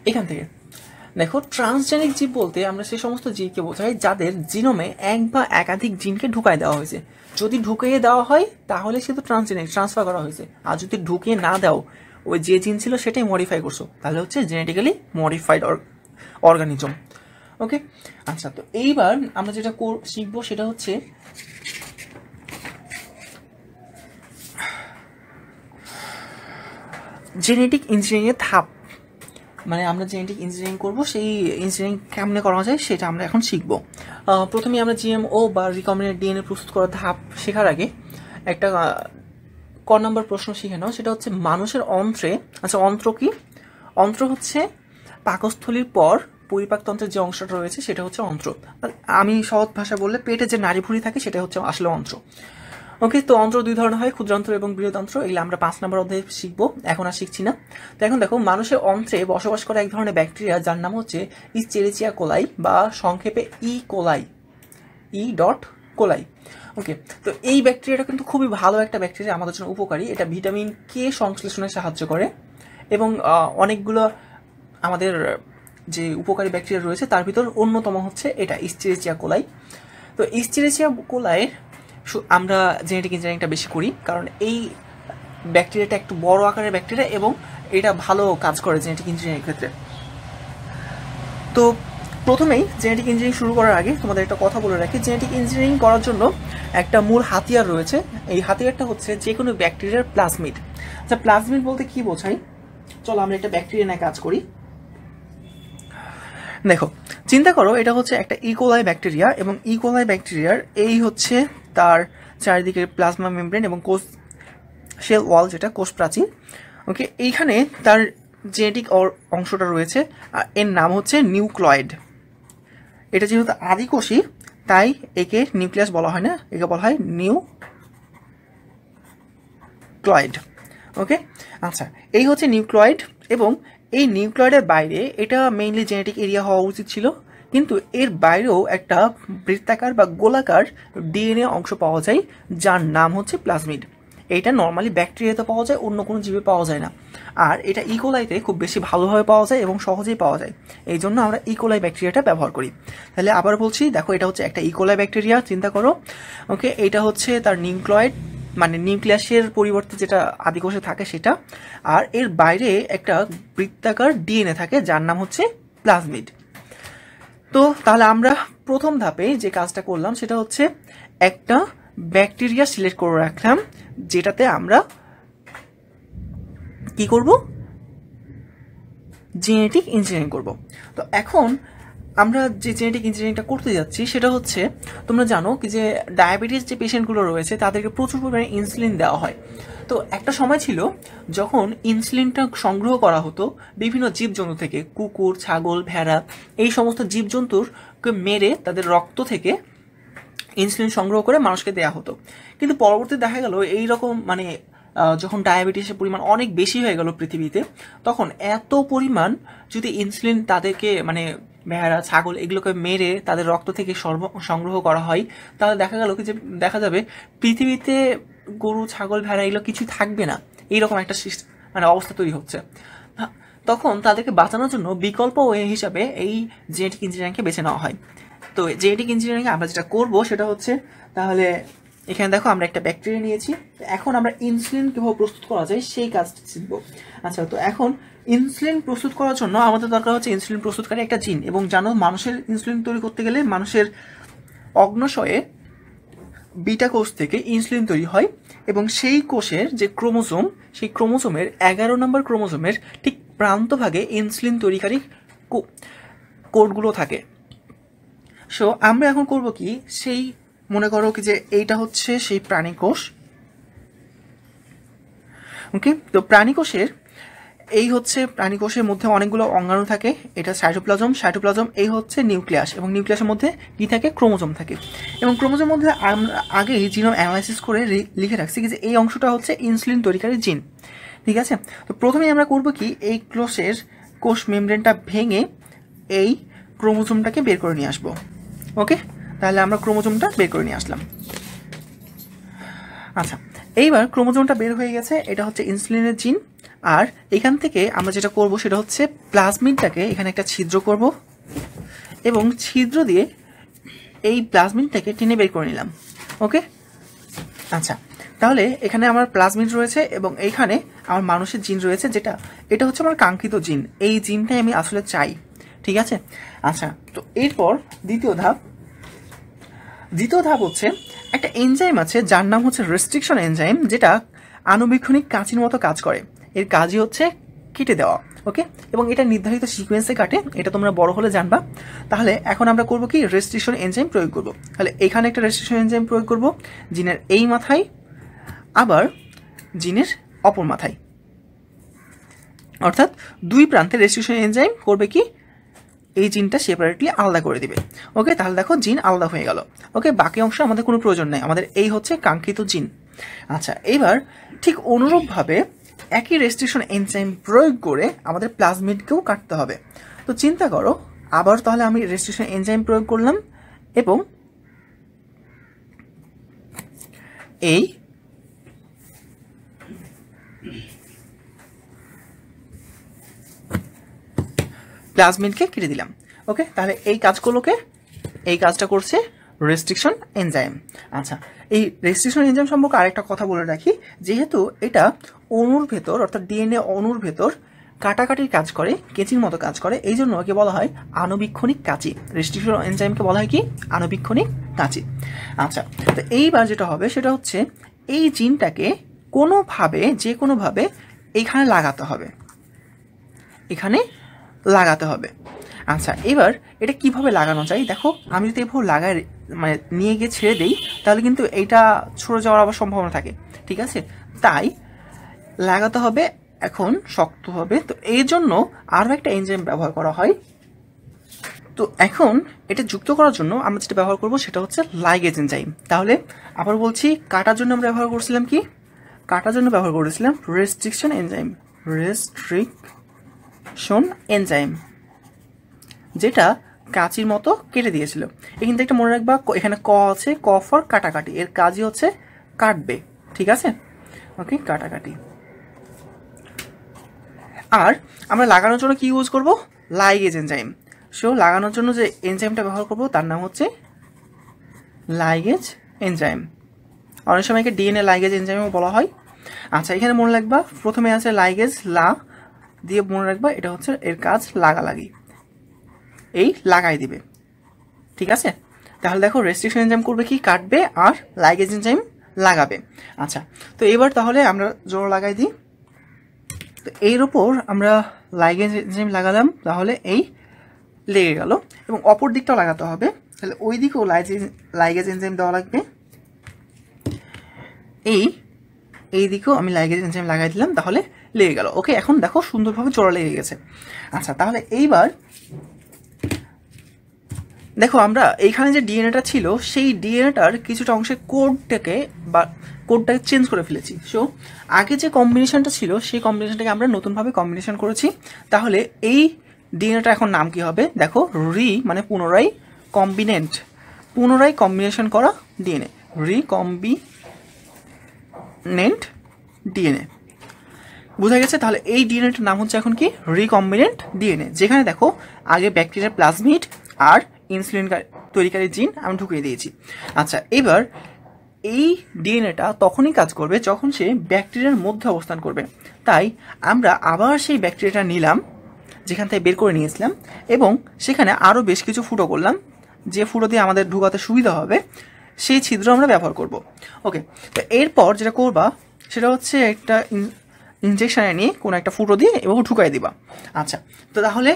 এখান থেকে দেখো ট্রান্সজেনিক জীব বলতে আমরা সেই সমস্ত জীবকে বোঝাই যাদের জিনোমে এক বা একাধিক জিনকে ঢুকায় দেওয়া হয়েছে। যদি ঢুকিয়ে দেওয়া হয় তাহলে সে তো ট্রান্সজেনিক, ট্রান্সফার করা হয়েছে। আর যদি ঢুকিয়ে না দাও, ওই যে জিন ছিল সেটাই মডিফাই করছো, তাহলে হচ্ছে জেনেটিক্যালি মডিফাইড অর্গানিজম। ওকে, আচ্ছা তো এইবার আমরা যেটা শিখবো সেটা হচ্ছে জেনেটিক ইঞ্জিনিয়ারিং এর ধাপ। মানে আমরা জেনেটিক ইঞ্জিনিয়ারিং করবো, সেই ইঞ্জিনিয়ারিং কেমনে করা যায় সেটা আমরা এখন শিখবো। প্রথমে আমরা জিএমও বা রিকম্বিনেন্ট ডিএনএ প্রস্তুত করার ধাপ শেখার আগে একটা ক নম্বর প্রশ্ন শিখে নাও, সেটা হচ্ছে মানুষের অন্ত্রে, আচ্ছা অন্ত্র কি? অন্ত্র হচ্ছে পাকস্থলীর পর পরিপাকতন্ত্রের যে অংশটা রয়েছে সেটা হচ্ছে অন্ত্র। আমি সহজ ভাষা বললে পেটে যে নাড়িভুঁড়ি থাকে সেটা হচ্ছে আসলে অন্ত্র। ওকে, তো অন্ত্র দুই ধরনের হয়, ক্ষুদ্রান্ত্র এবং বৃহদান্ত্র। এগুলো আমরা 5 নম্বর অধ্যায়ে শিখবো, এখন আর শিখছি না। তো এখন দেখো মানুষের অন্ত্রে বসবাস করা এক ধরনের ব্যাকটেরিয়া যার নাম হচ্ছে ইচেরিচিয়া কোলাই বা সংক্ষেপে কোলাই, কোলাই। ওকে, তো এই ব্যাকটেরিয়াটা কিন্তু খুবই ভালো একটা ব্যাকটেরিয়া, আমাদের জন্য উপকারী। এটা ভিটামিন কে সংশ্লেষণে সাহায্য করে এবং অনেকগুলো আমাদের যে উপকারী ব্যাকটেরিয়া রয়েছে তার ভিতর অন্যতম হচ্ছে এটা ইচেরিচিয়া কোলাই। তো ইচেরিচিয়া কোলাইয়ের আমরা জেনেটিক ইঞ্জিনিয়ারিংটা বেশি করি কারণ এই ব্যাকটেরিয়াটা একটু বড় আকারের ব্যাকটেরিয়া এবং এটা ভালো কাজ করে জেনেটিক ইঞ্জিনিয়ারিং ক্ষেত্রে। তো প্রথমেই জেনেটিক ইঞ্জিনিয়ারিং শুরু করার আগে তোমাদের একটা কথা বলে রাখি, জেনেটিক ইঞ্জিনিয়ারিং করার জন্য একটা মূল হাতিয়ার রয়েছে। এই হাতিয়ারটা হচ্ছে যে কোনো ব্যাকটেরিয়ার প্লাজমিড। আচ্ছা প্লাজমিড বলতে কি বোঝাই, চলো আমরা একটা ব্যাকটেরিয়া নিয়ে কাজ করি। দেখো চিন্তা করো এটা হচ্ছে একটা ইকোলাই ব্যাকটেরিয়া এবং ইকোলাই ব্যাকটেরিয়ার এই হচ্ছে তার চারিদিকে প্লাজমা মেমব্রেন এবং কোষ সেল ওয়াল, যেটা কোষ প্রাচীর। ওকে, এইখানে তার জেনেটিক অংশটা রয়েছে আর এর নাম হচ্ছে নিউক্লয়েড। এটা যেহেতু আদিকোষী তাই একে নিউক্লিয়াস বলা হয় না, একে বলা হয় নিউক্লয়েড। ওকে, আচ্ছা এই হচ্ছে নিউক্লয়েড এবং এই নিউক্লয়েডের বাইরে এটা মেইনলি জেনেটিক এরিয়া হওয়া উচিত ছিল, কিন্তু এর বাইরেও একটা বৃত্তাকার বা গোলাকার ডিএনএ অংশ পাওয়া যায় যার নাম হচ্ছে প্লাজমিড। এটা নর্মালি ব্যাকটেরিয়াতে পাওয়া যায়, অন্য কোনো জীবে পাওয়া যায় না। আর এটা ইকোলাইতে খুব বেশি ভালোভাবে পাওয়া যায় এবং সহজেই পাওয়া যায়, এই জন্য আমরা ইকোলাই ব্যাকটেরিয়াটা ব্যবহার করি। তাহলে আবার বলছি, দেখো এটা হচ্ছে একটা ইকোলাই ব্যাকটেরিয়া, চিন্তা করো। ওকে, এটা হচ্ছে তার নিউক্লয়েড মানে নিউক্লিয়াসের পরিবর্তে যেটা আদিকোষে থাকে সেটা, আর এর বাইরে একটা বৃত্তাকার ডিএনএ থাকে যার নাম হচ্ছে প্লাজমিড। তো তাহলে আমরা প্রথম ধাপে যে কাজটা করলাম সেটা হচ্ছে একটা ব্যাকটেরিয়া সিলেক্ট করে রাখলাম যেটাতে আমরা কি করব, জেনেটিক ইঞ্জিনিয়ারিং করব। তো এখন আমরা যে জেনেটিক ইঞ্জিনিয়ারিংটা করতে যাচ্ছি সেটা হচ্ছে, তোমরা জানো কি যে ডায়াবেটিস যে পেশেন্টগুলো রয়েছে তাদেরকে প্রচুর পরিমাণে ইনসুলিন দেওয়া হয়। তো একটা সময় ছিল যখন ইনসুলিনটা সংগ্রহ করা হতো বিভিন্ন জীবজন্তু থেকে, কুকুর, ছাগল, ভেড়া, এই সমস্ত জীবজন্তুরকে মেরে তাদের রক্ত থেকে ইনসুলিন সংগ্রহ করে মানুষকে দেওয়া হতো। কিন্তু পরবর্তীতে দেখা গেল এই রকম মানে যখন ডায়াবেটিসের পরিমাণ অনেক বেশি হয়ে গেল পৃথিবীতে, তখন এত পরিমাণ যদি ইনসুলিন তাদেরকে মানে ভেড়া, ছাগল এগুলোকে মেরে তাদের রক্ত থেকে সংগ্রহ করা হয়, তাহলে দেখা গেল কি যে দেখা যাবে পৃথিবীতে গরু, ছাগল, ভেড়া এগুলো কিছুই থাকবে না, এইরকম একটা মানে অবস্থা তৈরি হচ্ছে। তখন তাদেরকে বাঁচানোর জন্য বিকল্প ওয়ে হিসাবে এই জেনেটিক ইঞ্জিনিয়ারিংকে বেছে নেওয়া হয়। তো জেনেটিক ইঞ্জিনিয়ারিং আমরা যেটা করব সেটা হচ্ছে, তাহলে এখানে দেখো আমরা একটা ব্যাকটেরিয়া নিয়েছি, এখন আমরা ইনসুলিন কীভাবে প্রস্তুত করা যায় সেই কাজটা শিখব। আচ্ছা, তো এখন ইনসুলিন প্রস্তুত করার জন্য আমাদের দরকার হচ্ছে ইনসুলিন প্রস্তুতকারী একটা জিন। এবং জানো, মানুষের ইনসুলিন তৈরি করতে গেলে মানুষের অগ্ন্যাশয়ে বিটা কোষ থেকে ইনসুলিন তৈরি হয়, এবং সেই কোষের যে ক্রোমোজোম, সেই ক্রোমোজোমের 11 নম্বর ক্রোমোজোমের ঠিক প্রান্তভাগে ইনসুলিন তৈরিকারী কোডগুলো থাকে। সো আমরা এখন করব কি, সেই মনে করো কি যে এইটা হচ্ছে সেই প্রাণী কোষ। ওকে, তো প্রাণী কোষের এই হচ্ছে প্রাণী কোষের মধ্যে অনেকগুলো অঙ্গাণু থাকে, এটা সাইটোপ্লাজম, এই হচ্ছে নিউক্লিয়াস, এবং নিউক্লিয়াসের মধ্যে কি থাকে, ক্রোমোজোম থাকে। এবং ক্রোমোজোমের মধ্যে আমরা আগেই জিনোম অ্যানালাইসিস করে লিখে রাখছি যে এই অংশটা হচ্ছে ইনসুলিন তৈরিকারী জিন। ঠিক আছে, তো প্রথমেই আমরা করব কি, এই কোষ মেমব্রেনটা ভেঙে এই ক্রোমোজোমটাকে বের করে নিয়ে আসবো। ওকে, তাহলে আমরা ক্রোমোজোমটা বের করে নিয়ে আসলাম। আচ্ছা, এইবার ক্রোমোজোমটা বের হয়ে গেছে, এটা হচ্ছে ইনসুলিনের জিন। আর এখান থেকে আমরা যেটা করব সেটা হচ্ছে প্লাজমিডটাকে এখানে একটা ছিদ্র করব, এবং ছিদ্র দিয়ে এই প্লাজমিডটাকে টেনে বের করে নিলাম। ওকে, আচ্ছা, তাহলে এখানে আমার প্লাজমিড রয়েছে এবং এইখানে আমার মানুষের জিন রয়েছে, এটা হচ্ছে আমার কাঙ্ক্ষিত জিন। এই জিনটাই আমি আসলে চাই। ঠিক আছে, আচ্ছা, তো এরপর দ্বিতীয় ধাপ হচ্ছে একটা এনজাইম আছে যার নাম হচ্ছে রেস্ট্রিকশন এনজাইম, যেটা আণুবীক্ষণিক কাঁচির মতো কাজ করে। এর কাজই হচ্ছে কেটে দেওয়া। ওকে, এবং এটা নির্ধারিত সিকোয়েন্সে কাটে, এটা তোমরা বড় হলে জানবা। তাহলে এখন আমরা করব কি, রেস্ট্রিকশন এনজাইম প্রয়োগ করব। তাহলে এখানে একটা রেস্ট্রিকশন এনজাইম প্রয়োগ করব জিনের এই মাথায়, আবার জিনের অপর মাথায়, অর্থাৎ দুই প্রান্তে রেস্ট্রিকশন এনজাইম করবে কি, এই জিনটা সেপারেটলি আলাদা করে দিবে। ওকে, তাহলে দেখো জিন আলাদা হয়ে গেল। ওকে, বাকি অংশ আমাদের কোনো প্রয়োজন নেই, আমাদের এই হচ্ছে কাঙ্ক্ষিত জিন। আচ্ছা, এবার ঠিক অনুরূপভাবে একই রেস্ট্রিকশন এনজাইম প্রয়োগ করে আমাদের প্লাজমিডকেও কাটতে হবে। তো চিন্তা করো, আবার তাহলে আমি রেস্ট্রিকশন এনজাইম প্রয়োগ করলাম, এবং এই প্লাজমিডকে কেটে দিলাম। ওকে, তাহলে এই কাজটা করছে রেস্ট্রিকশন এনজাইম। আচ্ছা, এই রেস্ট্রিকশন এনজাইম সম্পর্কে আরেকটা কথা বলে রাখি, যেহেতু এটা অণুর ভেতর, অর্থাৎ ডিএনএ অণুর ভেতর কাটাকাটির কাজ করে, কেঁচির মতো কাজ করে, এই জন্য একে বলা হয় আণুবীক্ষণিক কাঁচি। রেস্ট্রিকশন এনজাইমকে বলা হয় কি, আণুবীক্ষণিক কাঁচি। আচ্ছা, তো এইবার যেটা হবে সেটা হচ্ছে এই জিনটাকে যে কোনোভাবে এখানে লাগাতে হবে। আচ্ছা, এবার এটা কিভাবে লাগানো যায়, দেখো আমি যদি এভাবে মানে নিয়ে গিয়ে ছেড়ে দিই, তাহলে কিন্তু এইটা ছড়ে যাওয়ার আবার সম্ভাবনা থাকে। ঠিক আছে, তাই লাগাতে হবে এখন শক্তভাবে। তো এই জন্য আরও একটা এনজাইম ব্যবহার করা হয়। তো এখন এটা যুক্ত করার জন্য আমরা যেটা ব্যবহার করব সেটা হচ্ছে লাইগেজ এনজাইম। তাহলে আবার বলছি, কাটার জন্য আমরা ব্যবহার করেছিলাম রেস্ট্রিকশন এনজাইম, যেটা কাঁচির মতো কেটে দিয়েছিল। এখান থেকে মনে রাখবা, এখানে ক আছে, ক ফর কাটাকাটি, এর কাজই হচ্ছে কাটবে। ঠিক আছে, ওকে, কাটাকাটি। আর আমরা লাগানোর জন্য কি ইউজ করব, লাইগেজ এনজাইম। সো লাগানোর জন্য যে এনজাইমটা ব্যবহার করব তার নাম হচ্ছে লাইগেজ এনজাইম। অনেক সময় ডিএনএ লাইগেজ এনজাইমও বলা হয়। আচ্ছা, এখানে মনে রাখবা, প্রথমে আছে লাইগেজ, লা দিয়ে মনে রাখবা এটা হচ্ছে এর কাজ লাগালাগি, এই লাগাই দিবে। ঠিক আছে, তাহলে দেখো রেস্ট্রিকশন এনজাইম করবে কি, কাটবে, আর লাইগেজ এনজাইম লাগাবে। আচ্ছা, তো এবার তাহলে আমরা জোর লাগাই দিই। তো এর উপর আমরা লাইগেজ এনজাইম লাগালাম, তাহলে এই লেগে গেল, এবং অপর দিকটাও লাগাতে হবে, তাহলে ওই দিকেও লাইগেজ এনজাইম দেওয়া লাগবে। এই দিকেও আমি লাইগেজ এনজাইম লাগাই দিলাম, তাহলে লেগে গেল। ওকে, এখন দেখো সুন্দরভাবে জোড়া লেগে গেছে। আচ্ছা, তাহলে এইবার দেখো আমরা এইখানে যে ডিএনএটা ছিল সেই ডিএনএটার কিছুটা অংশের কোডটাকে চেঞ্জ করে ফেলেছি। সো আগে যে কম্বিনেশনটা ছিল সেই কম্বিনেশনটাকে আমরা নতুনভাবে কম্বিনেশন করেছি। তাহলে এই ডিএনএটা এখন নাম কি হবে? দেখো, মানে পুনরায় কম্বিনেশন করা ডিএনএ, রিকম্বিনেন্ট ডিএনএ। বোঝা গেছে? তাহলে এই ডিএনএটার নাম হচ্ছে এখন কি? Recombinant DNA. যেখানে দেখো আগে ব্যাকটেরিয়ার প্লাজমিড আর ইনসুলিন তৈরিকারী জিন আমি ঢুকিয়ে দিয়েছি। আচ্ছা, এবার এই ডিএনএটা তখনই কাজ করবে যখন সে ব্যাকটেরিয়ার মধ্যে অবস্থান করবে। তাই আমরা আবার সেই ব্যাকটেরিয়াটা নিলাম যেখান থেকে বের করে নিয়েছিলাম, এবং সেখানে আরও বেশ কিছু ফুটো করলাম, যে ফুটো দিয়ে আমাদের ঢুকাতে সুবিধা হবে সেই ছিদ্র আমরা ব্যবহার করব। ওকে, তো এরপর যেটা করবা সেটা হচ্ছে একটা ইনজেকশনে নিয়ে কোনো একটা ফুটো দিয়ে এভাবে ঢুকাই দিবা। আচ্ছা, তো তাহলে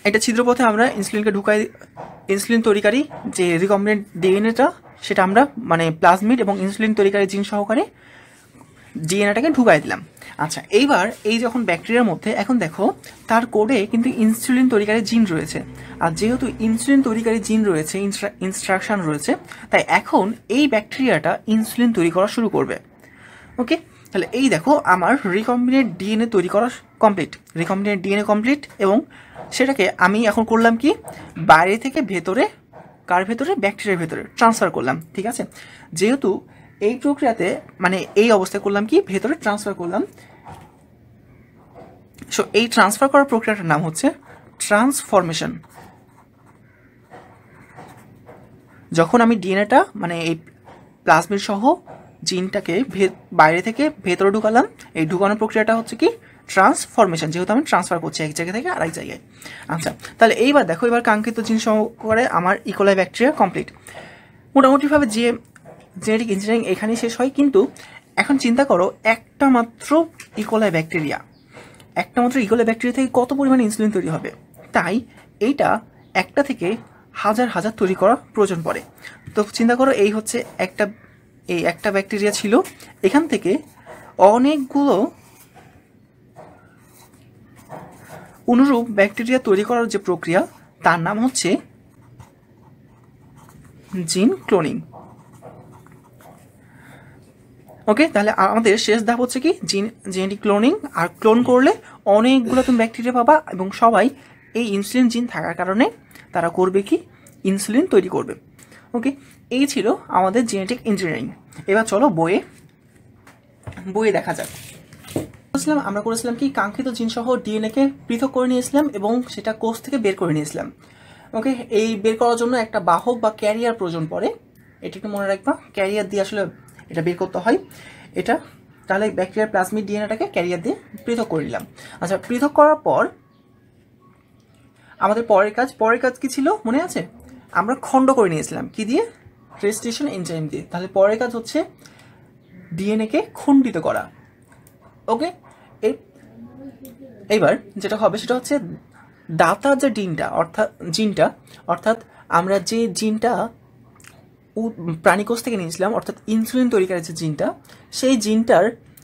একটা ছিদ্রপথে আমরা ইনসুলিন তৈরিকারী যে রিকম্বিনেন্ট ডিএনএটা সেটা আমরা মানে প্লাজমিড এবং ইনসুলিন তৈরিকারী জিন সহকারে ডিএনএটাকে ঢুকাই দিলাম। আচ্ছা, এইবার এই যখন ব্যাকটেরিয়ার মধ্যে এখন দেখো তার কোডে কিন্তু ইনসুলিন তৈরিকারী জিন রয়েছে, আর যেহেতু ইনসুলিন তৈরিকারী জিন রয়েছে, ইনস্ট্রাকশন রয়েছে, তাই এখন এই ব্যাকটেরিয়াটা ইনসুলিন তৈরি করা শুরু করবে। ওকে, তাহলে এই দেখো আমার রিকম্বিনেন্ট ডিএনএ তৈরি করা কমপ্লিট, এবং সেটাকে আমি এখন করলাম কি? বাইরে থেকে ভেতরে, ব্যাকটেরিয়ার ভেতরে ট্রান্সফার করলাম। ঠিক আছে, যেহেতু এই প্রক্রিয়াতে মানে এই অবস্থায় করলাম কি? ভেতরে ট্রান্সফার করলাম। সো এই ট্রান্সফার করার প্রক্রিয়াটার নাম হচ্ছে ট্রান্সফরমেশন। যখন আমি ডিএনএটা মানে এই প্লাজমিড সহ জিনটাকে বাইরে থেকে ভেতরে ঢুকালাম, এই ঢুকানোর প্রক্রিয়াটা হচ্ছে কি? ট্রান্সফরমেশন, যেহেতু আমি ট্রান্সফার করছি এক জায়গা থেকে আরেক জায়গায়। আচ্ছা, তাহলে এইবার দেখো, এবার কাঙ্ক্ষিত জিন সহকারে আমার ইকোলাই ব্যাকটেরিয়া কমপ্লিট। মোটামুটিভাবে যে জেনেটিক ইঞ্জিনিয়ারিং এখানেই শেষ হয়, কিন্তু এখন চিন্তা করো একটা মাত্র ইকোলাই ব্যাকটেরিয়া থেকে কত পরিমাণে ইনসুলিন তৈরি হবে। তাই এইটা একটা থেকে হাজার তৈরি করা প্রয়োজন পড়ে। তো চিন্তা করো, এই হচ্ছে একটা ব্যাকটেরিয়া ছিল, এখান থেকে অনেকগুলো অনুরূপ ব্যাকটেরিয়া তৈরি করার যে প্রক্রিয়া তার নাম হচ্ছে জিন ক্লোনিং। ওকে, তাহলে আমাদের শেষ ধাপ হচ্ছে কি? Genetic cloning. আর ক্লোন করলে অনেকগুলো তুমি ব্যাকটেরিয়া পাবা, এবং সবাই এই ইনসুলিন জিন থাকার কারণে তারা করবে কি? ইনসুলিন তৈরি করবে। ওকে, এই ছিল আমাদের জেনেটিক ইঞ্জিনিয়ারিং। এবার চলো বইয়ে দেখা যাক। আমরা করেছিলাম কি? কাঙ্ক্ষিত জিন সহ ডিএনএকে পৃথক করে নিয়েছিলাম এবং সেটা কোষ থেকে বের করে নিয়েছিলাম। ওকে, এই বের করার জন্য একটা বাহক বা ক্যারিয়ার প্রয়োজন পড়ে, এটা একটু মনে রাখবা। ক্যারিয়ার দিয়ে আসলে এটা বের করতে হয়। এটা তাহলে ব্যাকটেরিয়ার প্লাজমিড ডিএনএটাকে ক্যারিয়ার দিয়ে পৃথক করে নিলাম। আচ্ছা, পৃথক করার পর আমাদের পরের কাজ কি ছিল মনে আছে? আমরা খণ্ড করে নিয়েছিলাম কি দিয়ে? ট্রান্সলেশন এনজাইম দিয়ে। তাহলে পরের কাজ হচ্ছে ডিএনএকে খণ্ডিত করা। ওকে, এবার যেটা হবে সেটা হচ্ছে দাতার যে জিনটা অর্থাৎ আমরা যে জিনটা প্রাণীকোষ থেকে নিয়েছিলাম, অর্থাৎ ইনসুলিন তৈরিকারী যে জিনটা,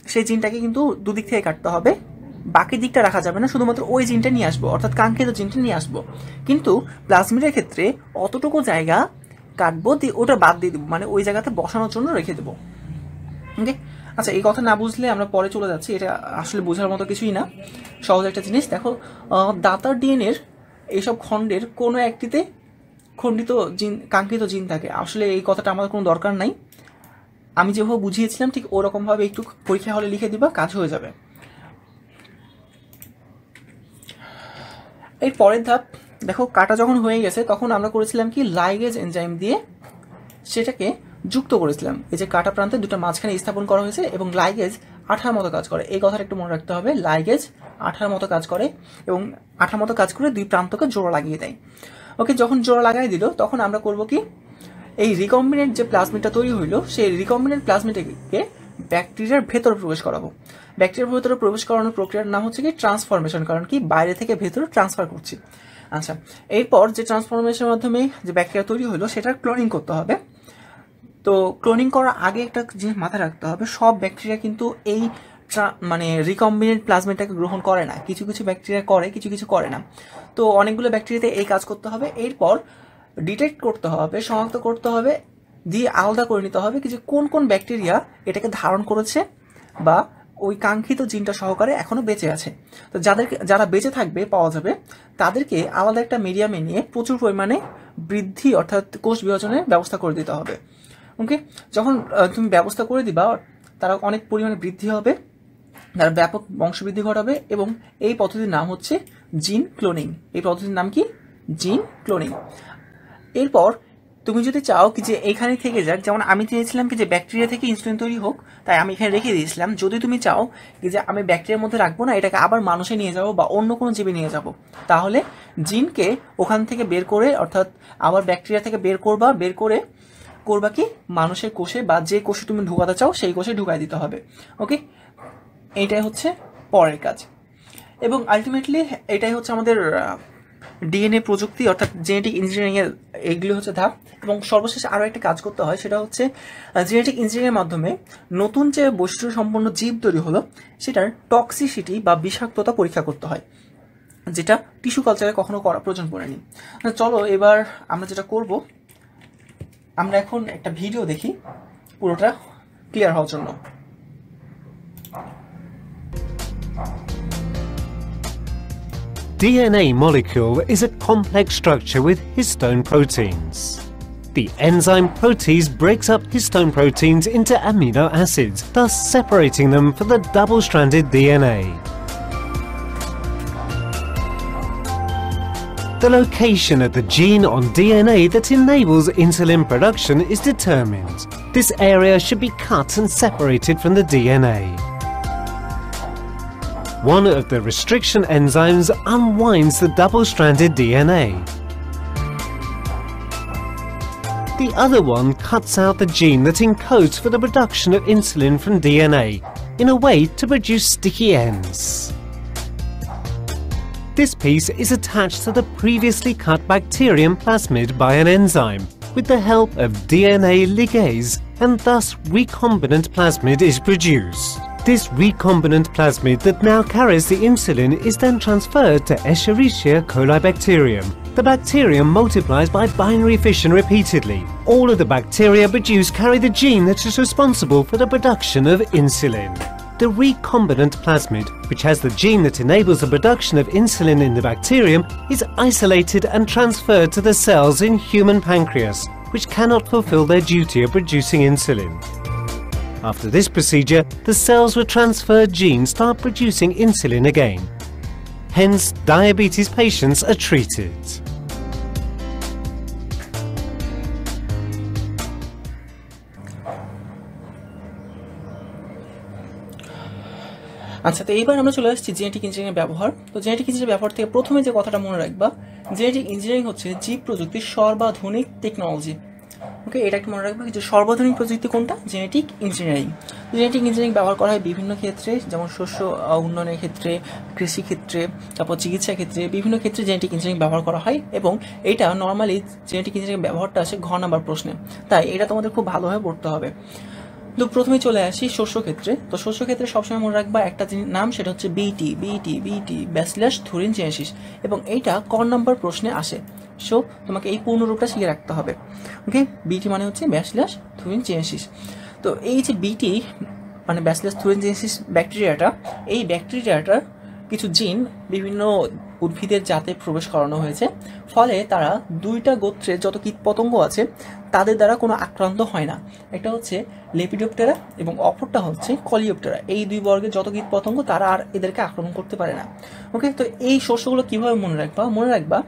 সেই জিনটাকে কিন্তু দুদিক থেকে কাটতে হবে। বাকি দিকটা রাখা যাবে না, শুধুমাত্র ওই জিনটা নিয়ে আসবো, অর্থাৎ কাঙ্ক্ষিত জিনটা নিয়ে আসবো। কিন্তু প্লাজমিডের ক্ষেত্রে অতটুকু জায়গা কাটবো, দিয়ে ওটা বাদ দিয়ে দেবো, মানে ওই জায়গাতে বসানোর জন্য রেখে দেবো। ওকে, আচ্ছা, এই কথা না বুঝলে আমরা পরে চলে যাচ্ছি, এটা আসলে বোঝার মতো কিছুই না, সহজ একটা জিনিস। দেখো, দাতার ডিএনএর এইসব খণ্ডের কোনো একটিতে কাঙ্ক্ষিত জিন থাকে। আসলে এই কথাটা আমাদের কোনো দরকার নাই, আমি যেভাবে বুঝিয়েছিলাম ঠিক ওরকমভাবে একটু পরীক্ষা হলে লিখে দিবা, কাজ হয়ে যাবে। এর পরের ধাপ দেখো, কাটা যখন হয়ে গেছে তখন আমরা করেছিলাম কি? লাইগেজ এনজাইম দিয়ে সেটাকে যুক্ত করেছিলাম। এই যে কাটা প্রান্তে দুটো মাঝখানে স্থাপন করা হয়েছে, এবং লাইগেজ আঠার মতো কাজ করে, এই কথাটা একটু মনে রাখতে হবে। লাইগেজ আঠার মতো কাজ করে, এবং আঠার মতো কাজ করে দুই প্রান্তকে জোড়া লাগিয়ে দেয়। ওকে, যখন জোড়া লাগাই দিল তখন আমরা করব কি? এই রিকম্বিনেন্ট যে প্লাজমিডটা তৈরি হইলো সেই রিকম্বিনেন্ট প্লাজমিডকে ব্যাকটেরিয়ার ভেতরে প্রবেশ করাবো। ব্যাকটেরিয়ার ভেতরে প্রবেশ করানোর প্রক্রিয়ার নাম হচ্ছে কি ট্রান্সফরমেশন, কারণ কি বাইরে থেকে ভেতরে ট্রান্সফার করছি। আচ্ছা, এরপর যে ট্রান্সফরমেশনের মাধ্যমে যে ব্যাকটেরিয়া তৈরি হলো সেটার ক্লোনিং করতে হবে। তো ক্লোনিং করার আগে একটা জিনিস মাথায় রাখতে হবে, সব ব্যাকটেরিয়া কিন্তু এই মানে রিকম্বিনেন্ট প্লাজমিডটাকে গ্রহণ করে না, কিছু কিছু ব্যাকটেরিয়া করে, কিছু কিছু করে না। তো অনেকগুলো ব্যাকটেরিয়াতে এই কাজ করতে হবে। এরপর ডিটেক্ট করতে হবে, শনাক্ত করতে হবে, দিয়ে আলাদা করে নিতে হবে যে কোন কোন ব্যাকটেরিয়া এটাকে ধারণ করেছে বা ওই কাঙ্ক্ষিত জিনটা সহকারে এখনো বেঁচে আছে। তো যারা বেঁচে থাকবে পাওয়া যাবে, তাদেরকে আলাদা একটা মিডিয়ামে নিয়ে প্রচুর পরিমাণে বৃদ্ধি অর্থাৎ কোষ বিভাজনের ব্যবস্থা করে দিতে হবে। ওকে, যখন তুমি ব্যবস্থা করে দিবা, তারা অনেক পরিমাণে বৃদ্ধি হবে, তারা ব্যাপক বংশবৃদ্ধি ঘটাবে, এবং এই পদ্ধতির নাম হচ্ছে জিন ক্লোনিং। এই পদ্ধতির নাম কি? জিন ক্লোনিং। এরপর তুমি যদি চাও কি যে এইখানে থেকে যাক, যেমন আমি চেয়েছিলাম কি যে ব্যাকটেরিয়া থেকে ইনসুলিন তৈরি হোক, তাই আমি এখানে রেখে দিয়েছিলাম। যদি তুমি চাও কি যে আমি ব্যাকটেরিয়ার মধ্যে রাখবো না, এটাকে আবার মানুষে নিয়ে যাবো বা অন্য কোনো জীবে নিয়ে যাব, তাহলে জিনকে ওখান থেকে বের করে, অর্থাৎ আবার ব্যাকটেরিয়া থেকে বের করবা কি মানুষের কোষে, বা যে কোষে তুমি ঢুকাতে চাও সেই কোষে ঢুকাই দিতে হবে। ওকে, এইটাই হচ্ছে পরের কাজ। এবং আলটিমেটলি এটাই হচ্ছে আমাদের ডিএনএ প্রযুক্তি অর্থাৎ জেনেটিক ইঞ্জিনিয়ারিংয়ের এইগুলি হচ্ছে ধাপ। এবং সর্বশেষে আরও একটা কাজ করতে হয়, সেটা হচ্ছে জেনেটিক ইঞ্জিনিয়ারিংয়ের মাধ্যমে নতুন যে বৈশিষ্ট্য সম্পন্ন জীব তৈরি হলো সেটার টক্সিসিটি বা বিষাক্ততা পরীক্ষা করতে হয়, যেটা টিস্যু কালচারে কখনো করা প্রয়োজন পড়েনি। চলো এবার আমরা যেটা করব, আমরা এখন একটা ভিডিও দেখি পুরোটা ক্লিয়ার হওয়ার জন্য। DNA molecule is a complex structure with histone proteins. The enzyme protease breaks up histone proteins into amino acids, thus separating them from the double-stranded DNA. The location of the gene on DNA that enables insulin production is determined. This area should be cut and separated from the DNA. One of the restriction enzymes unwinds the double-stranded DNA. The other one cuts out the gene that encodes for the production of insulin from DNA in a way to produce sticky ends. This piece is attached to the previously cut bacterium plasmid by an enzyme with the help of DNA ligase, and thus recombinant plasmid is produced. This recombinant plasmid that now carries the insulin is then transferred to Escherichia coli bacterium. The bacterium multiplies by binary fission repeatedly. All of the bacteria produced carry the gene that is responsible for the production of insulin. The recombinant plasmid, which has the gene that enables the production of insulin in the bacterium, is isolated and transferred to the cells in human pancreas, which cannot fulfill their duty of producing insulin. After this procedure, the cells with transferred genes start producing insulin again. Hence, diabetes patients are treated. আচ্ছা, তো এইবার আমরা চলে আসছি genetic engineering ব্যবহার। তো genetic engineering ব্যবহার থেকে প্রথমে যে কথাটা মনে রাখবা, জেনেটিক ইঞ্জিনিয়ারিং হচ্ছে জীব প্রযুক্তির সর্বাধুনিক টেকনোলজি। ওকে, এটা একটু মনে রাখবে যে সর্বাধুনিক প্রযুক্তি কোনটা? Genetic engineering. জেনেটিক ইঞ্জিনিয়ারিং ব্যবহার করা হয় বিভিন্ন ক্ষেত্রে, যেমন শস্য উন্নয়নের ক্ষেত্রে, কৃষি ক্ষেত্রে, তারপর চিকিৎসা ক্ষেত্রে, বিভিন্ন ক্ষেত্রে জেনেটিক ইঞ্জিনিয়ারিং ব্যবহার করা হয়। এবং এটা নর্মালি জেনেটিক ইঞ্জিনিয়ারিং ব্যবহারটা আসে ঘ নাম্বার প্রশ্নে, তাই এটা তোমাদের খুব ভালোভাবে পড়তে হবে। তো প্রথমে চলে আসি শস্য ক্ষেত্রে। তো শস্য ক্ষেত্রে সবসময় মনে রাখবা একটা নাম, সেটা হচ্ছে বিটি ব্যাসিলাস থুরিনজিয়েন্সিস, এবং এইটা ক নাম্বার প্রশ্নে আসে। সো তোমাকে এই পূর্ণরূপটা শিখে রাখতে হবে। ওকে, বিটি মানে হচ্ছে ব্যাসিলাস থুরিনজিয়েন্সিস। তো এই যে বিটি মানে ব্যাসিলাস থুরিনজিয়েন্সিস ব্যাকটেরিয়াটা, এই ব্যাকটেরিয়াটার কিছু জিন বিভিন্ন উদ্ভিদের জাতে প্রবেশ করানো হয়েছে, ফলে তারা দুইটা গোত্রের যত কীটপতঙ্গ আছে তাদের দ্বারা কোনো আক্রান্ত হয় না। একটা হচ্ছে লেপিডোপ্টেরা এবং অপরটা হচ্ছে কলিওপ্টেরা। এই দুই বর্গের যত কীটপতঙ্গ তারা আর এদেরকে আক্রমণ করতে পারে না। ওকে, তো এই শস্যগুলো কীভাবে মনে রাখবা? মনে রাখবা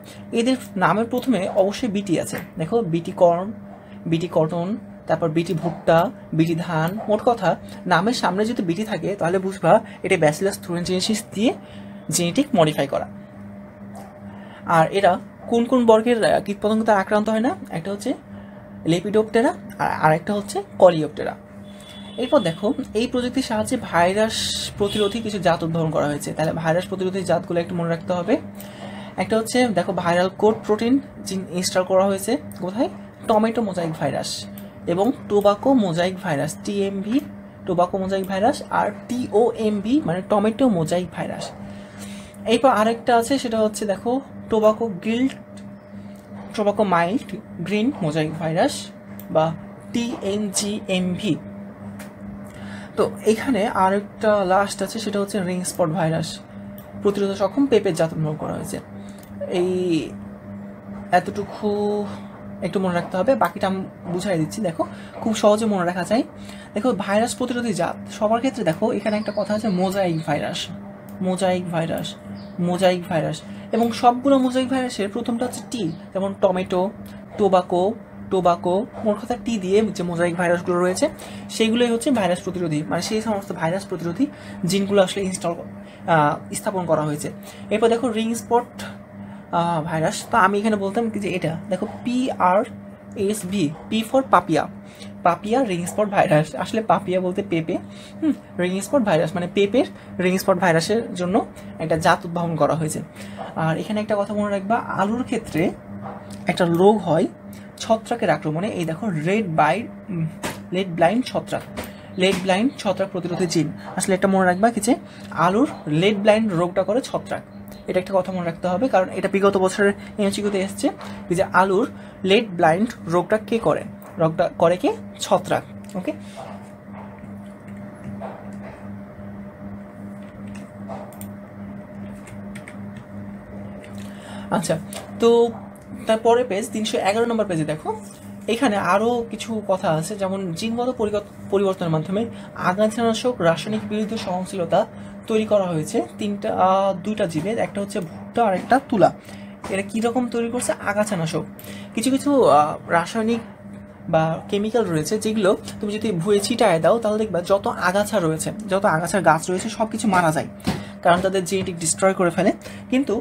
এদের নামের প্রথমে অবশ্যই বিটি আছে। দেখো, বিটি কর্ন, বিটি কটন, তারপর বিটি ভুট্টা, বিটি ধান। মোট কথা নামের সামনে যদি বিটি থাকে তাহলে বুঝবা এটা ব্যাসিলাস থুরিনজিয়েন্সিস দিয়ে জেনেটিক মডিফাই করা। আর এরা কোন কোন বর্গের কীটপতঙ্গ তারা আক্রান্ত হয় না? একটা হচ্ছে লেপিডোপ্টেরা আর আরেকটা হচ্ছে কলিওপ্টেরা। এরপর দেখো এই প্রযুক্তির সাহায্যে ভাইরাস প্রতিরোধী কিছু জাত উদ্ভাবন করা হয়েছে। তাহলে ভাইরাস প্রতিরোধী জাতগুলো একটু মনে রাখতে হবে। একটা হচ্ছে দেখো viral code protein gene install করা হয়েছে কোথায়, টমেটো মোজাইক ভাইরাস এবং tobacco mosaic virus, TMV tobacco mosaic virus, আর টিওএমভি মানে টমেটো মোজাইক ভাইরাস। এরপর আরেকটা আছে, সেটা হচ্ছে দেখো tobacco mild green mosaic virus বা টিএনজিএমভি। তো এখানে আরেকটা লাস্ট আছে, সেটা হচ্ছে রিং স্পট ভাইরাস প্রতিরোধ সক্ষম পেঁপের জাত উদ্ভাবন করা হয়েছে। এই এতটুকু একটু মনে রাখতে হবে, বাকিটা আমি বুঝাই দিচ্ছি। দেখো খুব সহজে মনে রাখা যায়। দেখো ভাইরাস প্রতিরোধী জাত সবার ক্ষেত্রে দেখো এখানে একটা কথা আছে mosaic virus, mosaic virus, mosaic virus, এবং সবগুলো মোজাইক ভাইরাসের প্রথমটা হচ্ছে টি, যেমন টমেটো, টোবাকো মোট কথা টি দিয়ে যে মোজাইক ভাইরাসগুলো রয়েছে সেইগুলোই হচ্ছে ভাইরাস প্রতিরোধী, মানে সেই সমস্ত ভাইরাস প্রতিরোধী জিনগুলো আসলে স্থাপন করা হয়েছে। এরপর দেখো রিং স্পট ভাইরাস, তো আমি এখানে বলতাম কি যে এটা দেখো PRSV, P for papaya ring spot virus, আসলে পাপিয়া বলতে পেঁপে, রিং স্পট ভাইরাস মানে পেঁপের রিং স্পট ভাইরাসের জন্য একটা জাত উদ্ভাবন করা হয়েছে। আর এখানে একটা কথা মনে রাখবা, আলুর ক্ষেত্রে একটা রোগ হয় ছত্রাকের আক্রমণে, এই দেখো লেড ব্লাইন্ড ছত্রাক প্রতিরোধী জিন। আসলে এটা মনে রাখবা কি যে আলুর লেড ব্লাইন্ড রোগটা করে ছত্রাক, এটা একটা কথা মনে রাখতে হবে, কারণ এটা বিগত বছরের এমসিকিউতে এসেছে যে আলুর লেড ব্লাইন্ড রোগটা কে করে, রোগটা করে কে, ছত্রাক। ওকে, আচ্ছা, তো তারপরে পেজ 311 নম্বর পেজে দেখো এখানে আরও কিছু কথা আছে, যেমন জিনগত পরিবর্তনের মাধ্যমে আগাছানাশক রাসায়নিক বিরুদ্ধে সহনশীলতা তৈরি করা হয়েছে দুইটা জীবের, একটা হচ্ছে ভুট্টা আর একটা তুলা। এটা কীরকম তৈরি করছে, আগাছানাশক। কিছু রাসায়নিক বা কেমিক্যাল রয়েছে যেগুলো তুমি যদি ভুঁয়ে ছিটায় দাও তাহলে দেখবা যত আগাছার গাছ রয়েছে সব কিছু মারা যায়, কারণ তাদের জেনেটিক ডিস্ট্রয় করে ফেলে। কিন্তু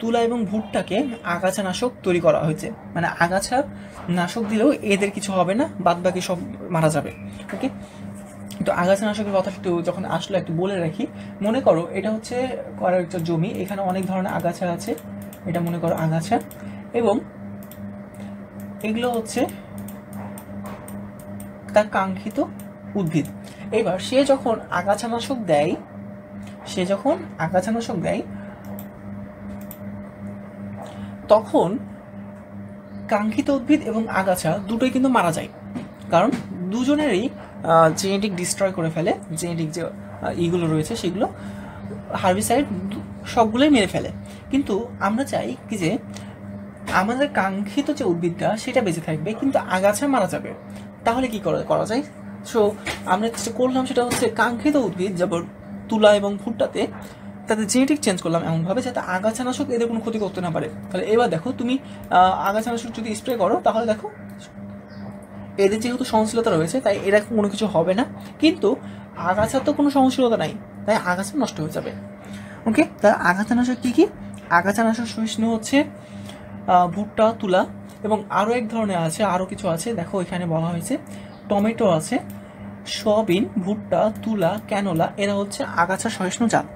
তুলা এবং ভুট্টাকে আগাছা নাশক তৈরি করা হয়েছে, মানে আগাছা নাশক দিলেও এদের কিছু হবে না, বাদ বাকি সব মারা যাবে। ওকে, তো আগাছা নাশকের কথা একটু যখন আসলে একটু বলে রাখি। মনে করো এটা হচ্ছে একটা জমি, এখানে অনেক ধরনের আগাছা আছে, এটা মনে করো আগাছা, এবং এগুলো হচ্ছে তার কাঙ্ক্ষিত উদ্ভিদ। এবার সে যখন আগাছানাশক দেয় তখন কাঙ্ক্ষিত উদ্ভিদ এবং আগাছা দুটোই কিন্তু মারা যায়, কারণ দুজনেরই জেনেটিক ডিস্ট্রয় করে ফেলে, জেনেটিক যে ইগুলো রয়েছে সেগুলো হার্বিসাইড সবগুলোই মেরে ফেলে। কিন্তু আমরা চাই কি যে আমাদের কাঙ্ক্ষিত যে উদ্ভিদটা সেটা বেঁচে থাকবে, কিন্তু আগাছা মারা যাবে। তাহলে কি করা যায়? সো আমরা যেটা করলাম সেটা হচ্ছে কাঙ্ক্ষিত উদ্ভিদ যেমন তুলা এবং ভুট্টাতে তাদের জেনেটিক চেঞ্জ করলাম এমনভাবে যাতে আগাছানাশক এদের কোনো ক্ষতি করতে না পারে। তাহলে এবার দেখো তুমি আগাছানাশক যদি স্প্রে করো তাহলে দেখো এদের যেহেতু সহনশীলতা রয়েছে তাই এরা কোনো কিছু হবে না, কিন্তু আগাছার তো কোনো সহনশীলতা নাই, তাই আগাছা নষ্ট হয়ে যাবে। ওকে, তার আগাছানাশক কী? আগাছানাশক সহিষ্ণু হচ্ছে ভুট্টা, তুলা এবং আরও এক ধরনের আছে, আরও কিছু আছে। দেখো এখানে বলা হয়েছে টমেটো আছে, সয়াবিন, ভুট্টা, তুলা, ক্যানোলা, এরা হচ্ছে আগাছা সহিষ্ণু জাত।